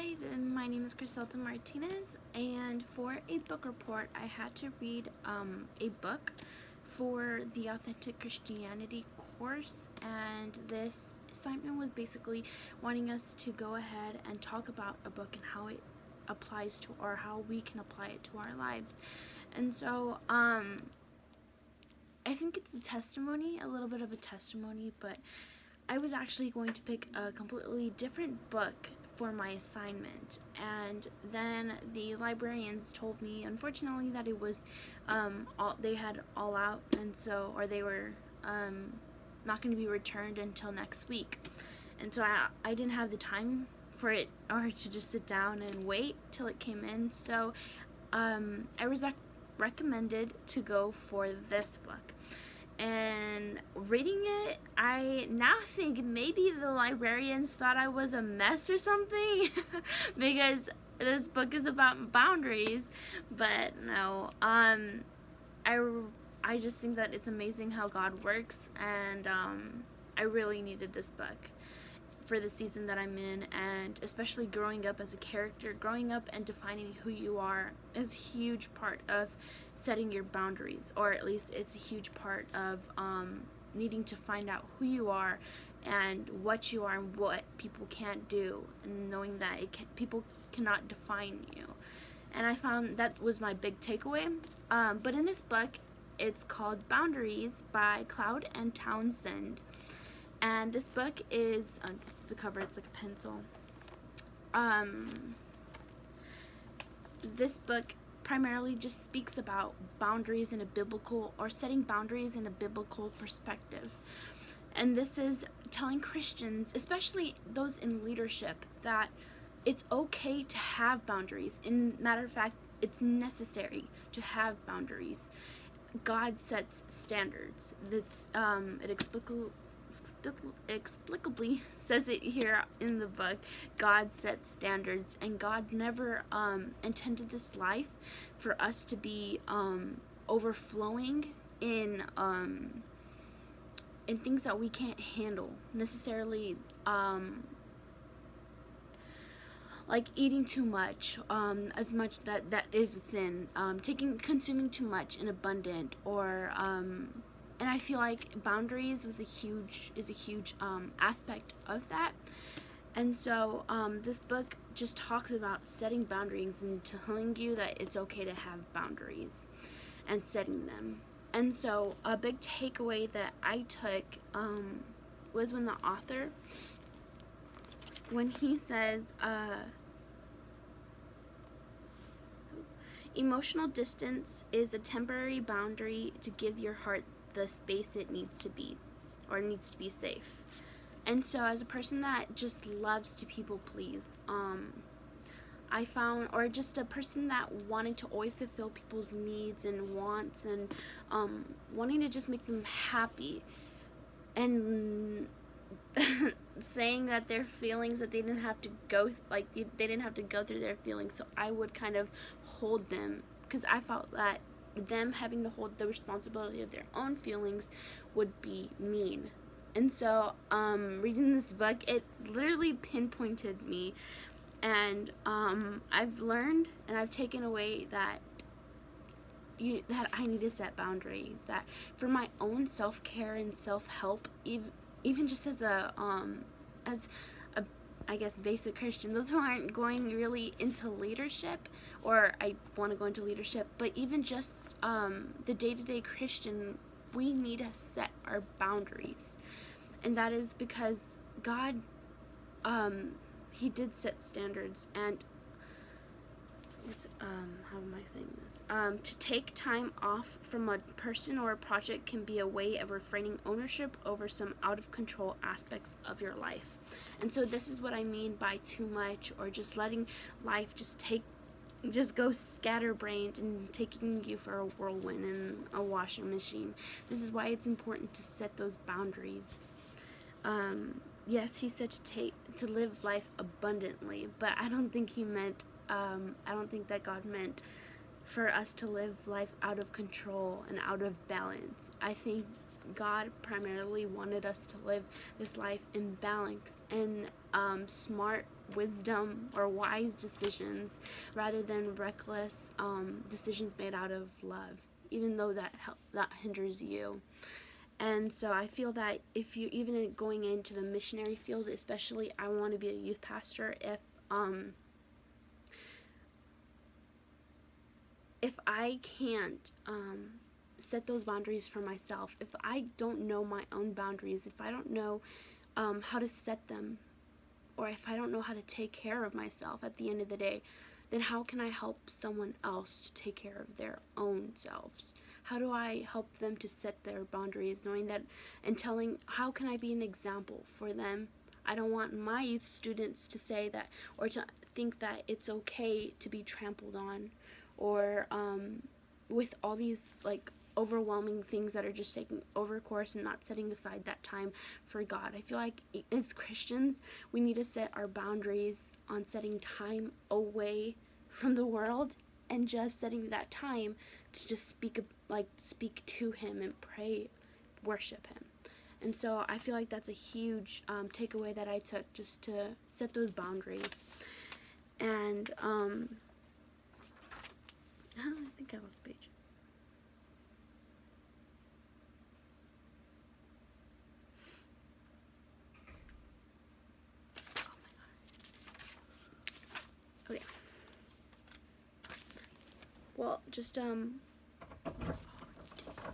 Hi, my name is Criselda Martinez, and for a book report, I had to read a book for the Authentic Christianity course, and this assignment was basically wanting us to go ahead and talk about a book and how it applies to, or how we can apply it to our lives. And so, I think it's a little bit of a testimony, but I was actually going to pick a completely different book for my assignment, and then the librarians told me, unfortunately, that it was they had all out, and so, or they were not going to be returned until next week, and so I didn't have the time for it, or to just sit down and wait till it came in. So I was recommended to go for this book. And reading it, I now think maybe the librarians thought I was a mess or something because this book is about boundaries. But no, I just think that it's amazing how God works, and I really needed this book for the season that I'm in, and especially growing up as a character, growing up and defining who you are is a huge part of setting your boundaries, or at least it's a huge part of needing to find out who you are and what you are and what people can't do, and knowing that people cannot define you. And I found that was my big takeaway. But in this book, it's called Boundaries by Cloud and Townsend. And this book is, this is the cover, it's like a pencil. This book primarily just speaks about boundaries in a biblical, or setting boundaries in a biblical perspective. And this is telling Christians, especially those in leadership, that it's okay to have boundaries. In matter of fact, it's necessary to have boundaries. God sets standards. That's it explicably says it here in the book. God sets standards, and God never intended this life for us to be overflowing in things that we can't handle necessarily, like eating too much, as much that is a sin, consuming too much and abundant, or and I feel like boundaries is a huge aspect of that. And so this book just talks about setting boundaries and telling you that it's okay to have boundaries and setting them. And so a big takeaway that I took was when the author, when he says, emotional distance is a temporary boundary to give your heart the space it needs to be, or needs to be safe. And so as a person that just loves to people please, I found, or just a person that wanted to always fulfill people's needs and wants, and wanting to just make them happy, and saying that their feelings, that they didn't have to go, like they didn't have to go through their feelings, so I would kind of hold them, because I felt that them having to hold the responsibility of their own feelings would be mean. And so reading this book, it literally pinpointed me, and I've learned and I've taken away that that I need to set boundaries, that for my own self-care and self-help, even just as a I guess basic Christian, those who aren't going really into leadership, or I want to go into leadership, but even just the day-to-day Christian, we need to set our boundaries. And that is because God, he did set standards, and how am I saying this? To take time off from a person or a project can be a way of refraining ownership over some out of control aspects of your life. And so this is what I mean by too much, or just letting life just go scatterbrained and taking you for a whirlwind in a washing machine. This is why it's important to set those boundaries. Yes, he said to live life abundantly, but I don't think he meant, I don't think that God meant for us to live life out of control and out of balance. I think God primarily wanted us to live this life in balance and smart wisdom or wise decisions rather than reckless decisions made out of love, even though that hinders you. And so I feel that if you, even going into the missionary field, especially, I want to be a youth pastor. If I can't set those boundaries for myself, if I don't know my own boundaries, if I don't know how to set them, or if I don't know how to take care of myself at the end of the day, then how can I help someone else to take care of their own selves? How do I help them to set their boundaries, knowing that, and telling, how can I be an example for them? I don't want my youth students to say that, or to think that it's okay to be trampled on, or with all these like overwhelming things that are just taking over course and not setting aside that time for God. I feel like as Christians, we need to set our boundaries on setting time away from the world and just setting that time to just speak to Him and pray, worship Him. And so I feel like that's a huge takeaway that I took, just to set those boundaries. And I think I lost the page. Oh my god. Okay. Well, just